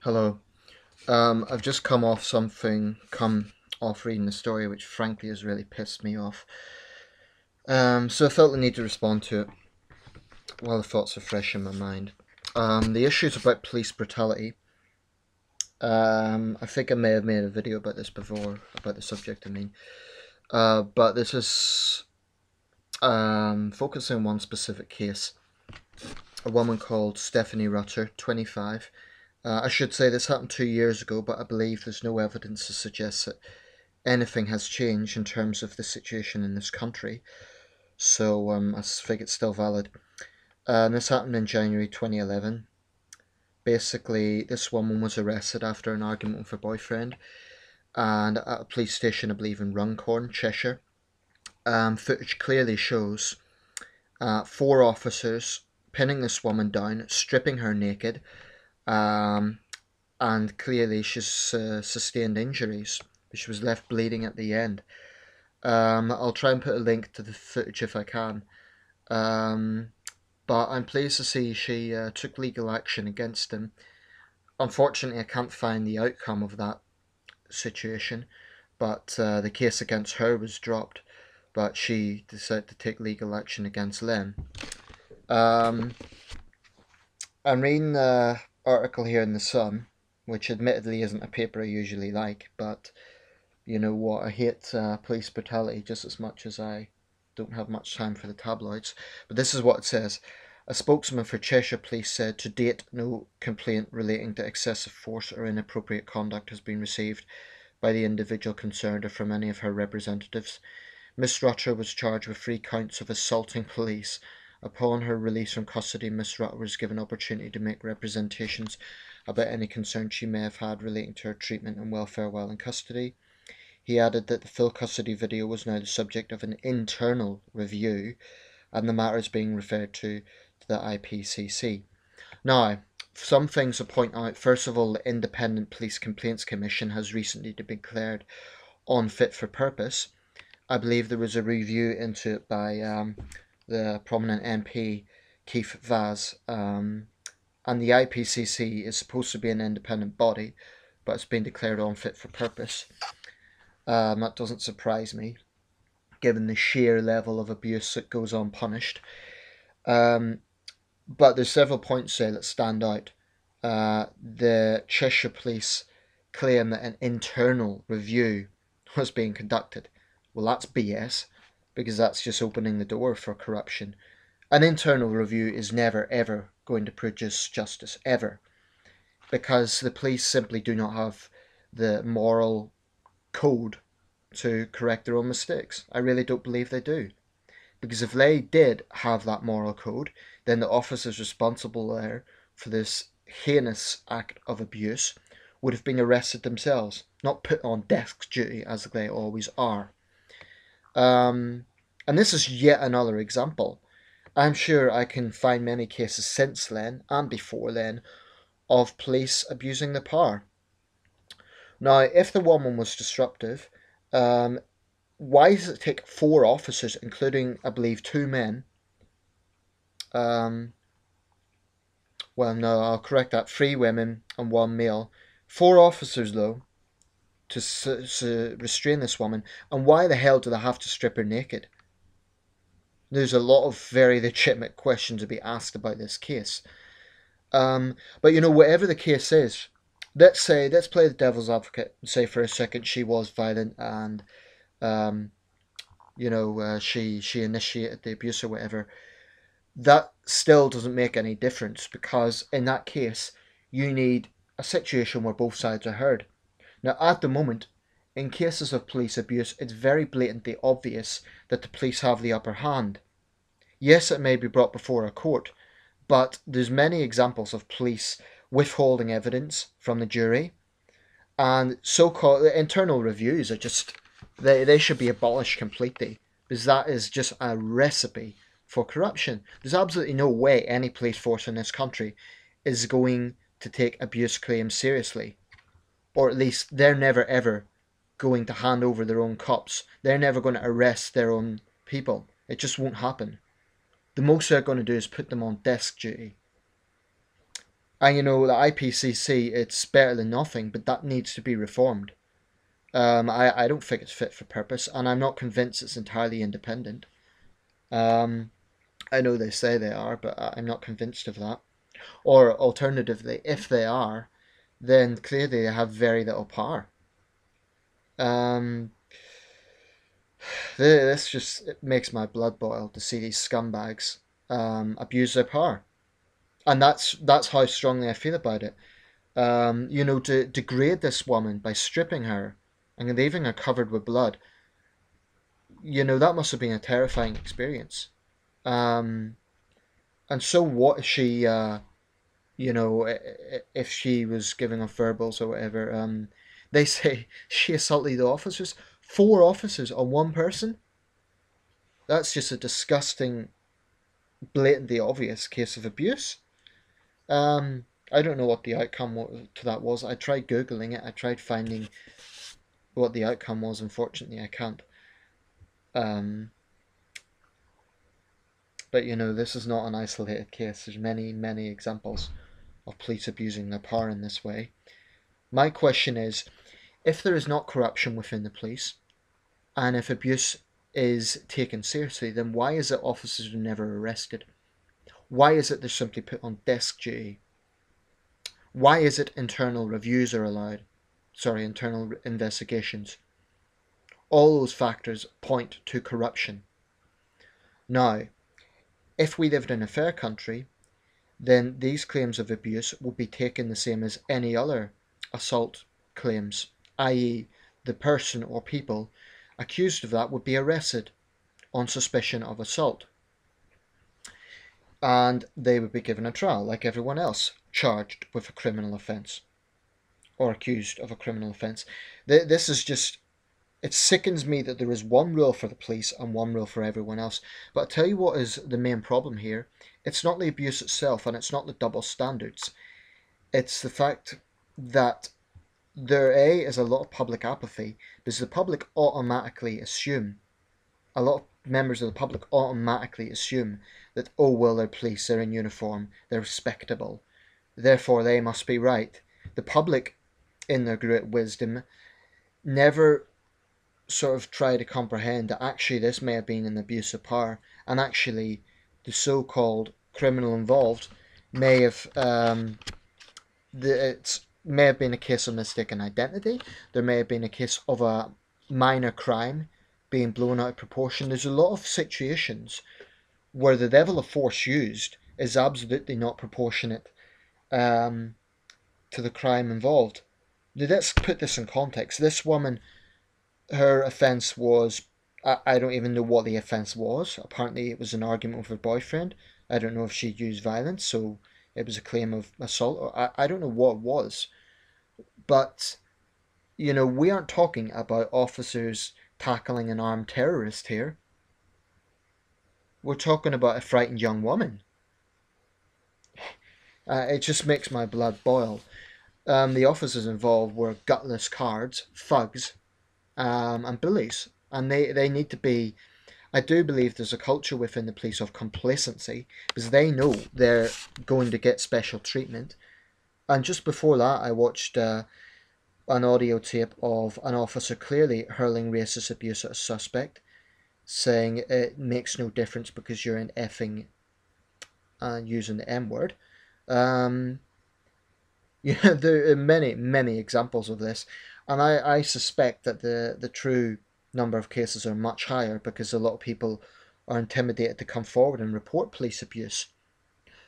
Hello. I've just come off reading the story, which frankly has really pissed me off. So I felt the need to respond to it while the thoughts are fresh in my mind. The issue is about police brutality. I think I may have made a video about this before, about the subject, I mean. But this is focusing on one specific case. A woman called Stephanie Rutter, 25. I should say this happened 2 years ago, but I believe there's no evidence to suggest that anything has changed in terms of the situation in this country. So I think it's still valid. This happened in January 2011. Basically, this woman was arrested after an argument with her boyfriend, and at a police station, I believe in Runcorn, Cheshire. Footage clearly shows four officers pinning this woman down, stripping her naked, and clearly she's sustained injuries. She was left bleeding at the end. I'll try and put a link to the footage if I can. But I'm pleased to see she took legal action against him. Unfortunately, I can't find the outcome of that situation, but the case against her was dropped. But she decided to take legal action against Len. I'm reading the article here in The Sun, which admittedly isn't a paper I usually like, but you know what, I hate police brutality just as much as I don't have much time for the tabloids. But this is what it says. A spokesman for Cheshire Police said to date no complaint relating to excessive force or inappropriate conduct has been received by the individual concerned or from any of her representatives. Miss Rutter was charged with 3 counts of assaulting police. Upon her release from custody, Miss Rutter was given opportunity to make representations about any concerns she may have had relating to her treatment and welfare while in custody. He added that the full custody video was now the subject of an internal review and the matter is being referred to the IPCC. Now, some things to point out. First of all, the Independent Police Complaints Commission has recently been declared unfit for purpose. I believe there was a review into it by the prominent MP Keith Vaz, and the IPCC is supposed to be an independent body, but it's been declared unfit for purpose. That doesn't surprise me, given the sheer level of abuse that goes unpunished. But there's several points there that stand out. The Cheshire Police claim that an internal review was being conducted. Well, that's BS, because that's just opening the door for corruption. An internal review is never, ever going to produce justice, ever. Because the police simply do not have the moral code to correct their own mistakes. I really don't believe they do. Because if they did have that moral code, then the officers responsible there for this heinous act of abuse would have been arrested themselves, not put on desk duty as they always are. And this is yet another example. I'm sure I can find many cases since then and before then of police abusing their power. Now, if the woman was disruptive, why does it take 4 officers, including, I believe, 2 men? Well, no, I'll correct that. 3 women and 1 male. 4 officers, though, to restrain this woman. And why the hell do they have to strip her naked? There's a lot of very legitimate questions to be asked about this case. But you know, whatever the case is, let's play the devil's advocate and say for a second she was violent and she initiated the abuse or whatever. That still doesn't make any difference, because in that case you need a situation where both sides are heard. Now, at the moment, in cases of police abuse, it's very blatantly obvious that the police have the upper hand. Yes, it may be brought before a court, but there's many examples of police withholding evidence from the jury, and so-called internal reviews are just, they should be abolished completely, because that is just a recipe for corruption. There's absolutely no way any police force in this country is going to take abuse claims seriously. Or at least they're never ever going to hand over their own cops. They're never going to arrest their own people. It just won't happen. The most they're going to do is put them on desk duty. And the IPCC, it's better than nothing, but that needs to be reformed. I don't think it's fit for purpose, and I'm not convinced it's entirely independent. I know they say they are, but I'm not convinced of that. Or alternatively, if they are, then clearly they have very little power. This just it makes my blood boil to see these scumbags abuse their power, and that's how strongly I feel about it. To degrade this woman by stripping her and leaving her covered with blood, that must have been a terrifying experience. Um, and so what if she, if she was giving off verbals or whatever, they say she assaulted the officers, 4 officers on one person. That's just a disgusting, blatantly obvious case of abuse. I don't know what the outcome to that was. I tried Googling it. I tried finding what the outcome was. Unfortunately, I can't. But this is not an isolated case. There's many, many examples of police abusing their power in this way. My question is, if there is not corruption within the police, and if abuse is taken seriously, then why is it officers are never arrested? Why is it they're simply put on desk duty? Why is it internal reviews are allowed? Sorry, internal investigations. All those factors point to corruption. Now, if we lived in a fair country, then these claims of abuse would be taken the same as any other assault claims, i.e., the person or people accused of that would be arrested on suspicion of assault. And they would be given a trial like everyone else, charged with a criminal offence or accused of a criminal offence. This is just, it sickens me that there is one rule for the police and one rule for everyone else. But I'll tell you what is the main problem here. It's not the abuse itself, and it's not the double standards. It's the fact that there is a lot of public apathy, because the public automatically assume, a lot of members of the public automatically assume that, oh well, they're police, they're in uniform, they're respectable, therefore they must be right. The public, in their great wisdom, never sort of try to comprehend that actually this may have been an abuse of power, and actually the so-called criminal involved may have it may have been a case of mistaken identity. There may have been a case of a minor crime being blown out of proportion. There's a lot of situations where the level of force used is absolutely not proportionate to the crime involved. Now, let's put this in context. This woman, her offence was, I don't even know what the offence was. Apparently it was an argument with her boyfriend. I don't know if she'd used violence, so it was a claim of assault, or I don't know what it was. But, we aren't talking about officers tackling an armed terrorist here. We're talking about a frightened young woman. It just makes my blood boil. The officers involved were gutless cards, thugs, and bullies. And they need to be... I do believe there's a culture within the police of complacency, because they know they're going to get special treatment. And just before that, I watched an audio tape of an officer clearly hurling racist abuse at a suspect, saying it makes no difference because you're in effing using the M word. There are many, many examples of this, and I suspect that the true number of cases are much higher because a lot of people are intimidated to come forward and report police abuse.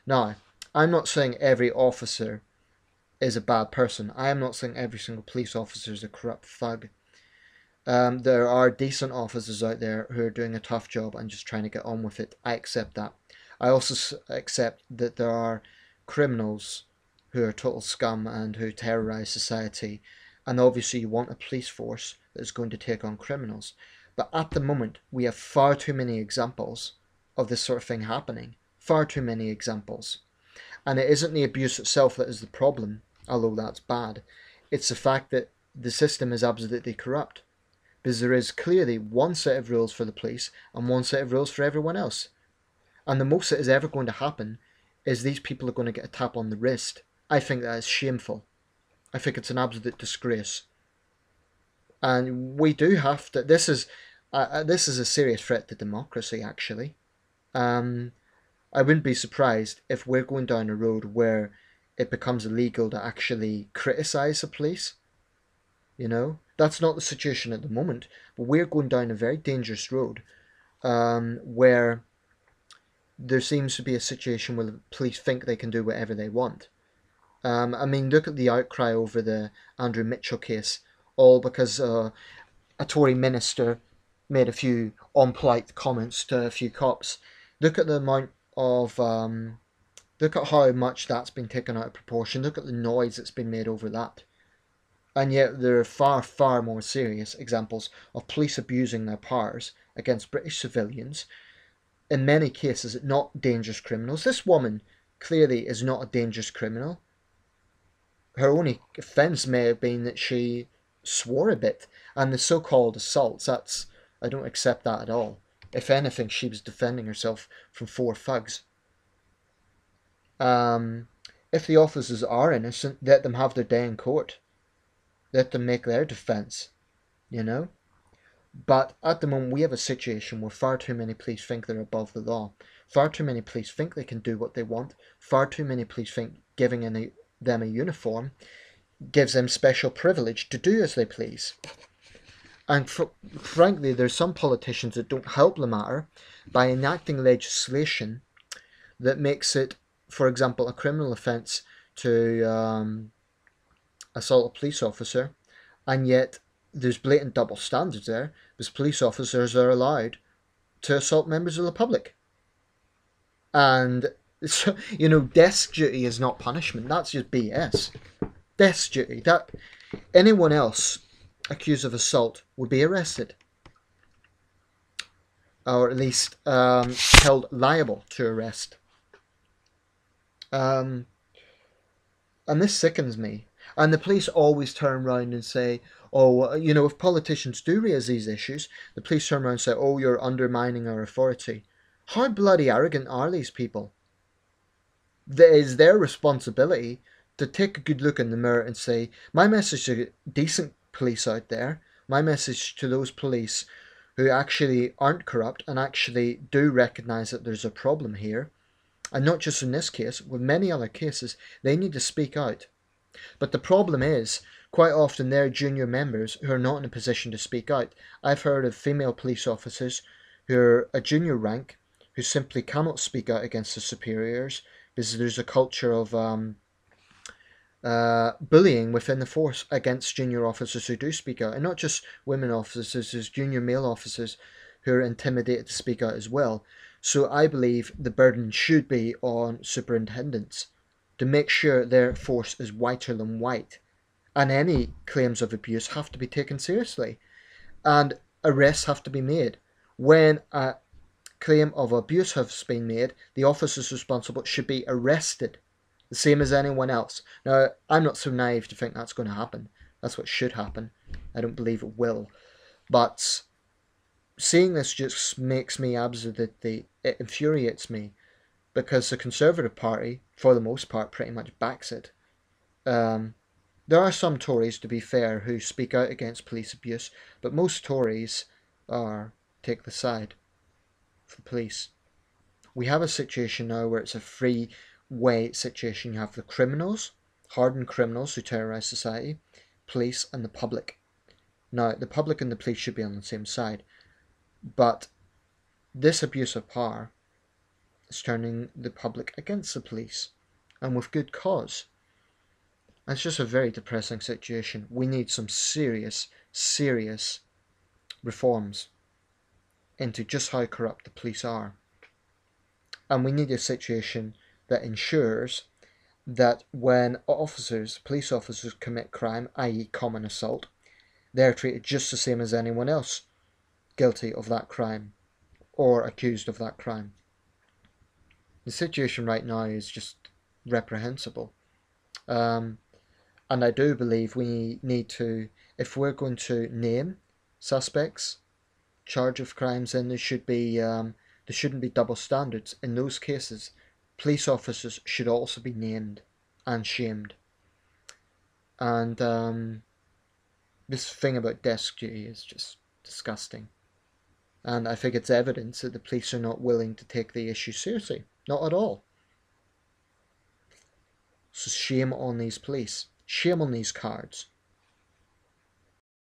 Now, I'm not saying every officer is a bad person. I am not saying every single police officer is a corrupt thug. There are decent officers out there who are doing a tough job and just trying to get on with it. I accept that. I also accept that there are criminals who are total scum and who terrorise society, and obviously you want a police force that is going to take on criminals. But at the moment, we have far too many examples of this sort of thing happening. Far too many examples. And it isn't the abuse itself that is the problem, although that's bad. It's the fact that the system is absolutely corrupt. Because there is clearly one set of rules for the police and one set of rules for everyone else. And the most that is ever going to happen is these people are going to get a tap on the wrist I think that is shameful. I think it's an absolute disgrace. And we do have to. This is a serious threat to democracy. Actually, I wouldn't be surprised if we're going down a road where it becomes illegal to actually criticize the police. You know, that's not the situation at the moment, but we're going down a very dangerous road, where there seems to be a situation where the police think they can do whatever they want. I mean, look at the outcry over the Andrew Mitchell case, all because a Tory minister made a few unpolite comments to a few cops. Look at the amount of look at how much that's been taken out of proportion. Look at the noise that's been made over that. And yet there are far, far more serious examples of police abusing their powers against British civilians. In many cases, not dangerous criminals. This woman clearly is not a dangerous criminal. Her only offence may have been that she swore a bit. And the so-called assaults, I don't accept that at all. If anything, she was defending herself from 4 thugs. If the officers are innocent, let them have their day in court. Let them make their defence, you know? But at the moment, we have a situation where far too many police think they're above the law. Far too many police think they can do what they want. Far too many police think giving them a uniform gives them special privilege to do as they please. And frankly, there's some politicians that don't help the matter by enacting legislation that makes it, for example, a criminal offence to assault a police officer, and yet there's blatant double standards there, because police officers are allowed to assault members of the public. And so, you know, desk duty is not punishment. That's just BS. Desk duty. That anyone else accused of assault would be arrested, or at least held liable to arrest. And this sickens me. And the police always turn around and say, oh, you know, if politicians do raise these issues, the police turn around and say, oh, you're undermining our authority. How bloody arrogant are these people? It is their responsibility to take a good look in the mirror and say, my message to decent police out there, my message to those police who actually aren't corrupt and actually do recognise that there's a problem here, and not just in this case, with many other cases, they need to speak out. But the problem is, quite often they're junior members who are not in a position to speak out. I've heard of female police officers who are a junior rank who simply cannot speak out against their superiors because there's a culture of bullying within the force against junior officers who do speak out. And not just women officers, there's junior male officers who are intimidated to speak out as well. So I believe the burden should be on superintendents to make sure their force is whiter than white. And any claims of abuse have to be taken seriously. And arrests have to be made. When a claim of abuse has been made, the officers responsible should be arrested, the same as anyone else. Now, I'm not so naive to think that's going to happen. That's what should happen. I don't believe it will. But seeing this just makes me absolutely, it infuriates me, because the Conservative Party, for the most part, pretty much backs it. There are some Tories, to be fair, who speak out against police abuse, but most Tories take the side of the police. We have a situation now where it's a free-way situation. You have the criminals, hardened criminals who terrorise society, police, and the public. Now, the public and the police should be on the same side, but this abuse of power is turning the public against the police, and with good cause. It's just a very depressing situation. We need some serious, serious reforms into just how corrupt the police are. And we need a situation that ensures that when police officers commit crime, i.e. common assault, they're treated just the same as anyone else guilty of that crime or accused of that crime. The situation right now is just reprehensible. And I do believe we need to, if we're going to name suspects, charge of crimes, then there shouldn't be double standards. In those cases, police officers should also be named and shamed. And this thing about desk duty is just disgusting. And I think it's evidence that the police are not willing to take the issue seriously. Not at all. So shame on these police. Shame on these cards.